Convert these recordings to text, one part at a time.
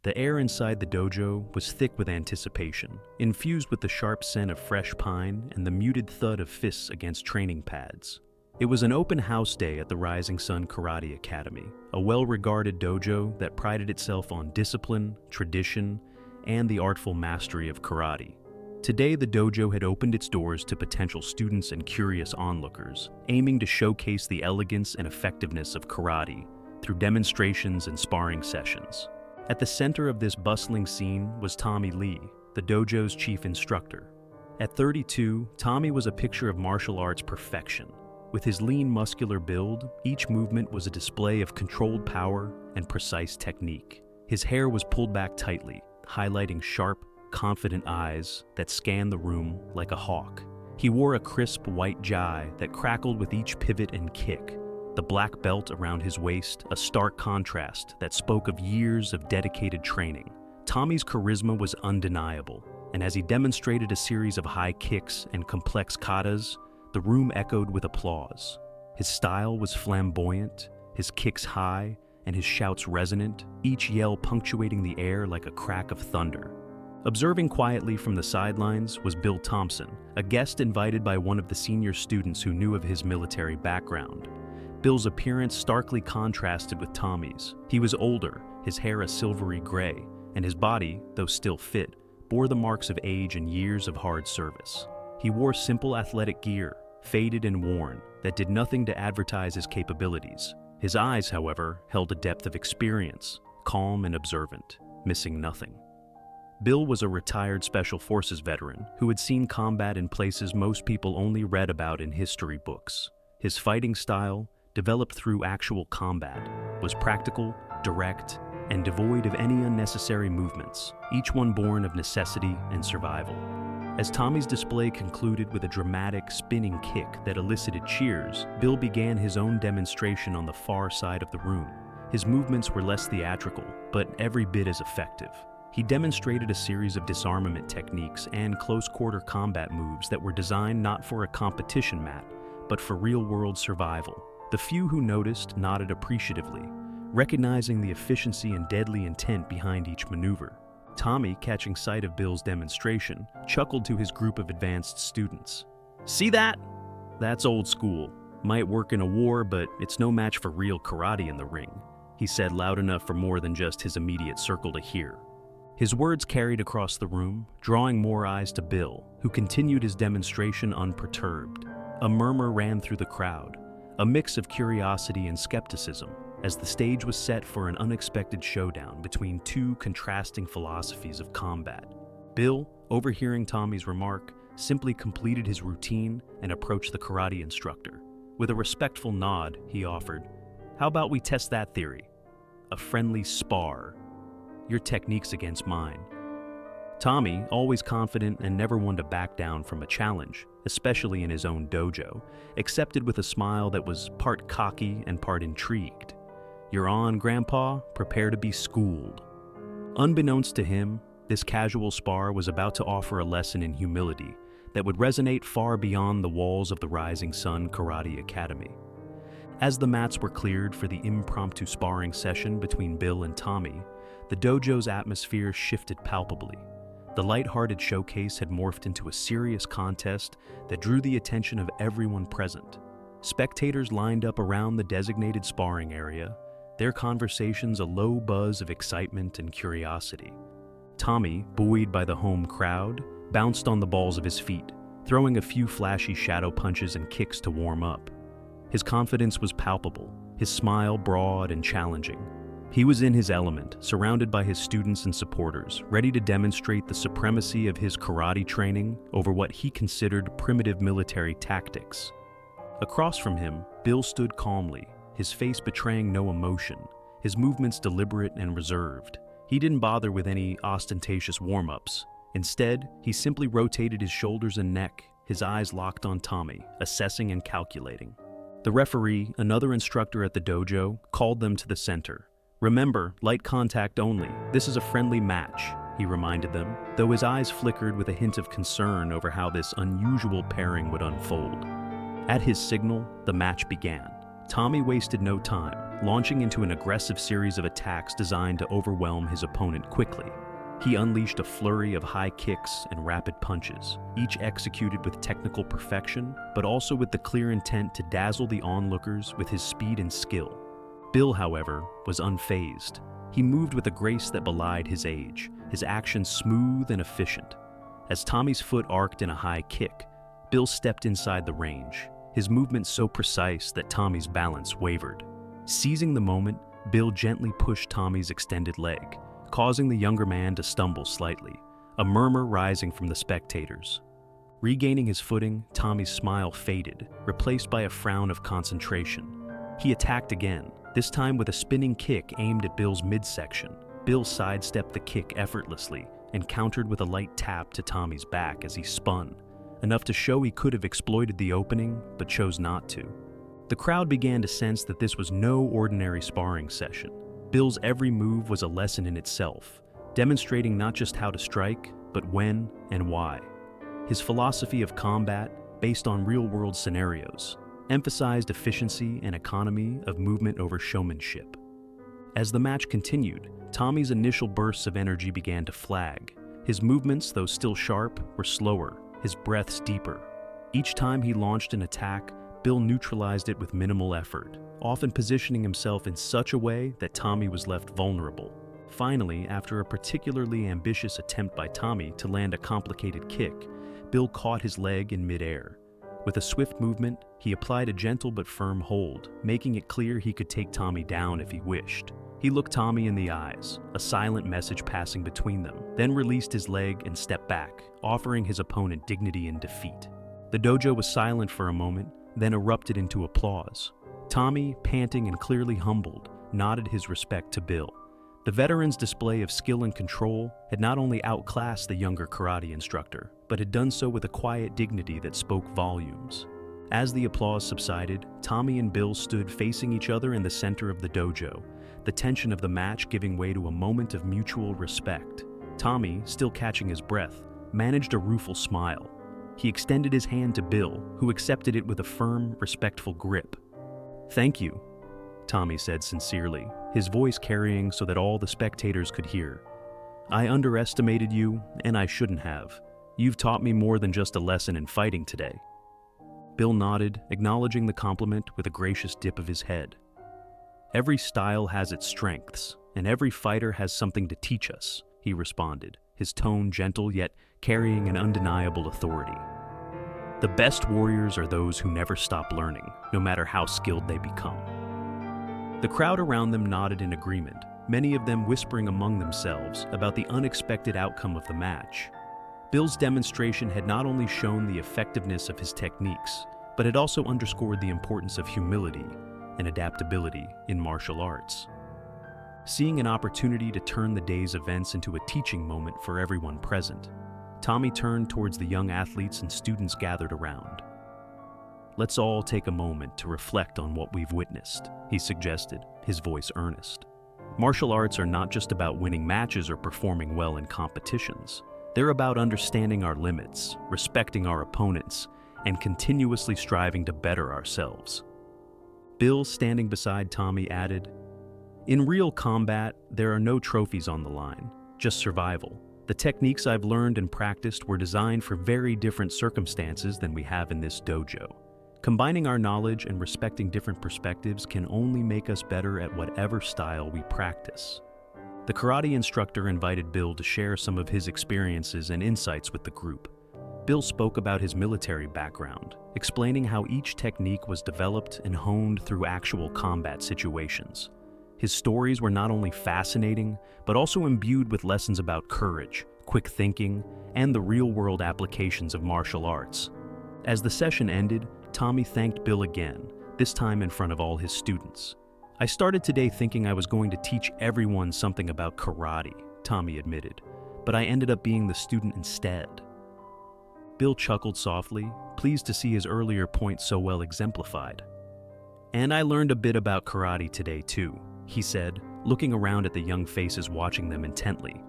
The air inside the dojo was thick with anticipation, infused with the sharp scent of fresh pine and the muted thud of fists against training pads. It was an open house day at the Rising Sun Karate Academy, a well-regarded dojo that prided itself on discipline, tradition, and the artful mastery of karate. Today, the dojo had opened its doors to potential students and curious onlookers, aiming to showcase the elegance and effectiveness of karate through demonstrations and sparring sessions. At the center of this bustling scene was Tommy Lee, the dojo's chief instructor. At 32, Tommy was a picture of martial arts perfection. With his lean, muscular build, each movement was a display of controlled power and precise technique. His hair was pulled back tightly, highlighting sharp, confident eyes that scanned the room like a hawk. He wore a crisp white gi that crackled with each pivot and kick, the black belt around his waist a stark contrast that spoke of years of dedicated training. Tommy's charisma was undeniable, and as he demonstrated a series of high kicks and complex katas, the room echoed with applause. His style was flamboyant, his kicks high, and his shouts resonant, each yell punctuating the air like a crack of thunder. Observing quietly from the sidelines was Bill Thompson, a guest invited by one of the senior students who knew of his military background. Bill's appearance starkly contrasted with Tommy's. He was older, his hair a silvery gray, and his body, though still fit, bore the marks of age and years of hard service. He wore simple athletic gear, faded and worn, that did nothing to advertise his capabilities. His eyes, however, held a depth of experience, calm and observant, missing nothing. Bill was a retired Special Forces veteran who had seen combat in places most people only read about in history books. His fighting style, developed through actual combat, was practical, direct, and devoid of any unnecessary movements, each one born of necessity and survival. As Tommy's display concluded with a dramatic, spinning kick that elicited cheers, Bill began his own demonstration on the far side of the room. His movements were less theatrical, but every bit as effective. He demonstrated a series of disarmament techniques and close-quarter combat moves that were designed not for a competition mat, but for real-world survival. The few who noticed nodded appreciatively, recognizing the efficiency and deadly intent behind each maneuver. Tommy, catching sight of Bill's demonstration, chuckled to his group of advanced students. "See that? That's old school. Might work in a war, but it's no match for real karate in the ring," he said loud enough for more than just his immediate circle to hear. His words carried across the room, drawing more eyes to Bill, who continued his demonstration unperturbed. A murmur ran through the crowd, a mix of curiosity and skepticism, as the stage was set for an unexpected showdown between two contrasting philosophies of combat. Bill, overhearing Tommy's remark, simply completed his routine and approached the karate instructor. With a respectful nod, he offered, "How about we test that theory? A friendly spar. Your techniques against mine." Tommy, always confident and never one to back down from a challenge, especially in his own dojo, accepted with a smile that was part cocky and part intrigued. "You're on, Grandpa. Prepare to be schooled." Unbeknownst to him, this casual spar was about to offer a lesson in humility that would resonate far beyond the walls of the Rising Sun Karate Academy. As the mats were cleared for the impromptu sparring session between Bill and Tommy, the dojo's atmosphere shifted palpably. The lighthearted showcase had morphed into a serious contest that drew the attention of everyone present. Spectators lined up around the designated sparring area, their conversations a low buzz of excitement and curiosity. Tommy, buoyed by the home crowd, bounced on the balls of his feet, throwing a few flashy shadow punches and kicks to warm up. His confidence was palpable, his smile broad and challenging. He was in his element, surrounded by his students and supporters, ready to demonstrate the supremacy of his karate training over what he considered primitive military tactics. Across from him, Bill stood calmly, his face betraying no emotion, his movements deliberate and reserved. He didn't bother with any ostentatious warm-ups. Instead, he simply rotated his shoulders and neck, his eyes locked on Tommy, assessing and calculating. The referee, another instructor at the dojo, called them to the center. "Remember, light contact only. This is a friendly match," he reminded them, though his eyes flickered with a hint of concern over how this unusual pairing would unfold. At his signal, the match began. Tommy wasted no time, launching into an aggressive series of attacks designed to overwhelm his opponent quickly. He unleashed a flurry of high kicks and rapid punches, each executed with technical perfection, but also with the clear intent to dazzle the onlookers with his speed and skill. Bill, however, was unfazed. He moved with a grace that belied his age, his actions smooth and efficient. As Tommy's foot arced in a high kick, Bill stepped inside the range, his movement so precise that Tommy's balance wavered. Seizing the moment, Bill gently pushed Tommy's extended leg, causing the younger man to stumble slightly, a murmur rising from the spectators. Regaining his footing, Tommy's smile faded, replaced by a frown of concentration. He attacked again, this time with a spinning kick aimed at Bill's midsection. Bill sidestepped the kick effortlessly and countered with a light tap to Tommy's back as he spun, enough to show he could have exploited the opening, but chose not to. The crowd began to sense that this was no ordinary sparring session. Bill's every move was a lesson in itself, demonstrating not just how to strike, but when and why. His philosophy of combat, based on real-world scenarios, emphasized efficiency and economy of movement over showmanship. As the match continued, Tommy's initial bursts of energy began to flag. His movements, though still sharp, were slower, his breaths deeper. Each time he launched an attack, Bill neutralized it with minimal effort, often positioning himself in such a way that Tommy was left vulnerable. Finally, after a particularly ambitious attempt by Tommy to land a complicated kick, Bill caught his leg in midair. With a swift movement, he applied a gentle but firm hold, making it clear he could take Tommy down if he wished. He looked Tommy in the eyes, a silent message passing between them, then released his leg and stepped back, offering his opponent dignity in defeat. The dojo was silent for a moment, then erupted into applause. Tommy, panting and clearly humbled, nodded his respect to Bill. The veteran's display of skill and control had not only outclassed the younger karate instructor, but had done so with a quiet dignity that spoke volumes. As the applause subsided, Tommy and Bill stood facing each other in the center of the dojo, the tension of the match giving way to a moment of mutual respect. Tommy, still catching his breath, managed a rueful smile. He extended his hand to Bill, who accepted it with a firm, respectful grip. "Thank you," Tommy said sincerely, his voice carrying so that all the spectators could hear. "I underestimated you, and I shouldn't have. You've taught me more than just a lesson in fighting today." Bill nodded, acknowledging the compliment with a gracious dip of his head. "Every style has its strengths, and every fighter has something to teach us," he responded, his tone gentle yet carrying an undeniable authority. "The best warriors are those who never stop learning, no matter how skilled they become." The crowd around them nodded in agreement, many of them whispering among themselves about the unexpected outcome of the match. Bill's demonstration had not only shown the effectiveness of his techniques, but it also underscored the importance of humility and adaptability in martial arts. Seeing an opportunity to turn the day's events into a teaching moment for everyone present, Tommy turned towards the young athletes and students gathered around. "Let's all take a moment to reflect on what we've witnessed," he suggested, his voice earnest. "Martial arts are not just about winning matches or performing well in competitions. They're about understanding our limits, respecting our opponents, and continuously striving to better ourselves." Bill, standing beside Tommy, added, "In real combat, there are no trophies on the line, just survival. The techniques I've learned and practiced were designed for very different circumstances than we have in this dojo. Combining our knowledge and respecting different perspectives can only make us better at whatever style we practice." The karate instructor invited Bill to share some of his experiences and insights with the group. Bill spoke about his military background, explaining how each technique was developed and honed through actual combat situations. His stories were not only fascinating, but also imbued with lessons about courage, quick thinking, and the real-world applications of martial arts. As the session ended, Tommy thanked Bill again, this time in front of all his students. "I started today thinking I was going to teach everyone something about karate," Tommy admitted, "but I ended up being the student instead." Bill chuckled softly, pleased to see his earlier point so well exemplified. "And I learned a bit about karate today too," he said, looking around at the young faces watching them intently.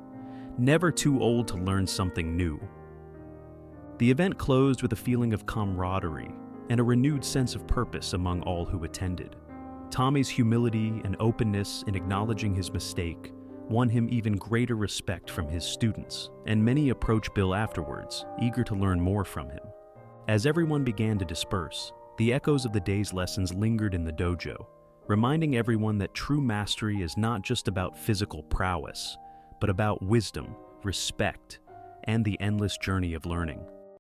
"Never too old to learn something new." The event closed with a feeling of camaraderie and a renewed sense of purpose among all who attended. Tommy's humility and openness in acknowledging his mistake won him even greater respect from his students, and many approached Bill afterwards, eager to learn more from him. As everyone began to disperse, the echoes of the day's lessons lingered in the dojo, reminding everyone that true mastery is not just about physical prowess, but about wisdom, respect, and the endless journey of learning.